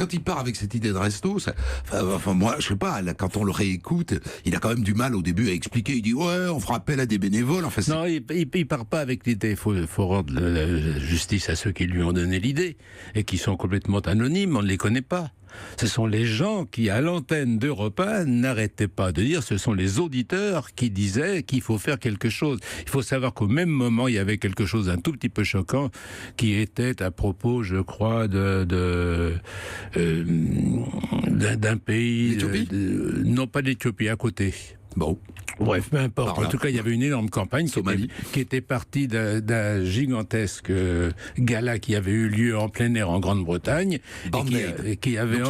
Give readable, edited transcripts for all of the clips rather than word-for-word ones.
Quand il part avec cette idée de resto, enfin, moi, je sais pas, là, quand on le réécoute, il a quand même du mal au début à expliquer. Il dit, ouais, on fera appel à des bénévoles. Enfin, non, il part pas avec l'idée. Il faut rendre la justice à ceux qui lui ont donné l'idée et qui sont complètement anonymes, on ne les connaît pas. Ce sont les gens qui, à l'antenne d'Europe 1, n'arrêtaient pas de dire, ce sont les auditeurs qui disaient qu'il faut faire quelque chose. Il faut savoir qu'au même moment, il y avait quelque chose d'un tout petit peu choquant qui était à propos, je crois, d'un pays... non, pas d'Éthiopie, à côté. Bon. Bref, peu importe. En tout cas, il y avait une énorme campagne qui était partie d'un gigantesque gala qui avait eu lieu en plein air en Grande-Bretagne et qui avait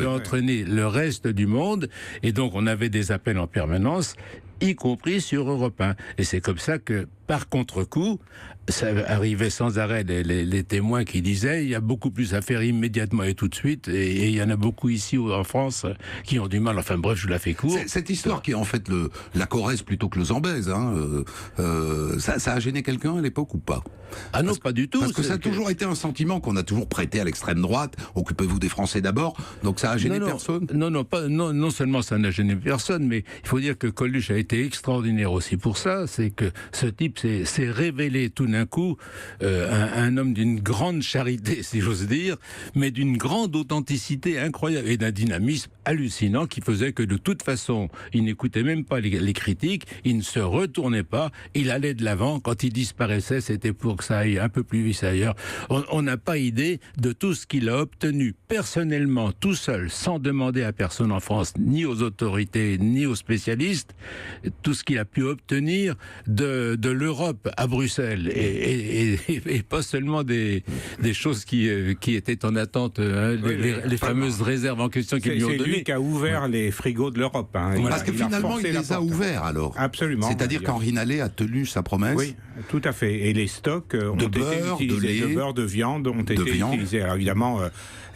entraîné le reste du monde. Et donc, on avait des appels en permanence, y compris sur Europe 1. Et c'est comme ça que, par contre-coup, ça arrivait sans arrêt les témoins qui disaient il y a beaucoup plus à faire immédiatement et tout de suite, et il y en a beaucoup ici en France qui ont du mal. Enfin bref, je la fais court. Cette histoire qui est en fait la Corrèze plutôt que le Zambèze, hein, ça a gêné quelqu'un à l'époque ou pas? Ah non, pas du tout. Parce que ça a toujours été un sentiment qu'on a toujours prêté à l'extrême droite. Occupez-vous des Français d'abord. Donc ça a gêné personne? Non seulement ça n'a gêné personne, mais il faut dire que Coluche a été extraordinaire aussi pour ça. C'est que ce type s'est révélé tout d'un coup un homme d'une grande charité, si j'ose dire, mais d'une grande authenticité incroyable et d'un dynamisme hallucinant qui faisait que de toute façon, il n'écoutait même pas les critiques, il ne se retournait pas, il allait de l'avant. Quand il disparaissait, c'était pour que ça aille un peu plus vite ailleurs. On n'a pas idée de tout ce qu'il a obtenu personnellement, tout seul, sans demander à personne en France, ni aux autorités, ni aux spécialistes, tout ce qu'il a pu obtenir de l'Europe à Bruxelles. Et pas seulement des choses qui étaient en attente, les fameuses réserves en question qu'ils lui ont données. C'est lui qui a ouvert les frigos de l'Europe. Hein. Parce que finalement, il les a ouverts alors. Absolument. C'est-à-dire qu'Henri Nallet a tenu sa promesse. Oui, tout à fait. Et les stocks ont été utilisés, de beurre, de viande ont été utilisés. Alors évidemment,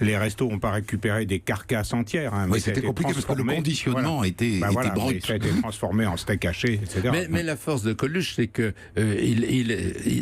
les restos n'ont pas récupéré des carcasses entières. Hein, oui, c'était compliqué parce que le conditionnement était brut. Ça a été transformé en steak haché, etc. Mais la force de Coluche, c'est que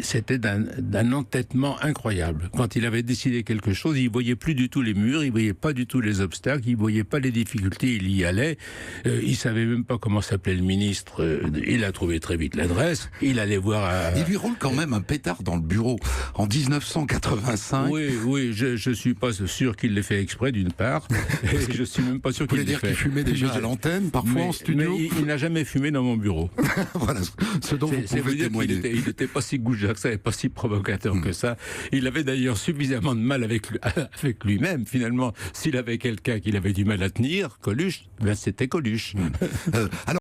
c'était d'un entêtement incroyable. Quand il avait décidé quelque chose, il ne voyait plus du tout les murs, il ne voyait pas du tout les obstacles, il ne voyait pas les difficultés, il y allait. Il ne savait même pas comment s'appelait le ministre. Il a trouvé très vite l'adresse. Il allait voir... Il lui roule quand même un pétard dans le bureau. En 1985... Oui, je ne suis pas sûr qu'il l'ait fait exprès, d'une part. Et je ne suis même pas sûr qu'il l'ait fait. Vous voulez dire qu'il fumait déjà à l'antenne, parfois en studio? Mais il n'a jamais fumé dans mon bureau. Voilà, ce dont vous pouvez témoigner. Il n'était pas si goujat que ça, et pas si provocateur que ça. Il avait d'ailleurs suffisamment de mal avec lui-même, finalement. S'il avait quelqu'un qu'il avait du mal à tenir, Coluche, ben c'était Coluche. Alors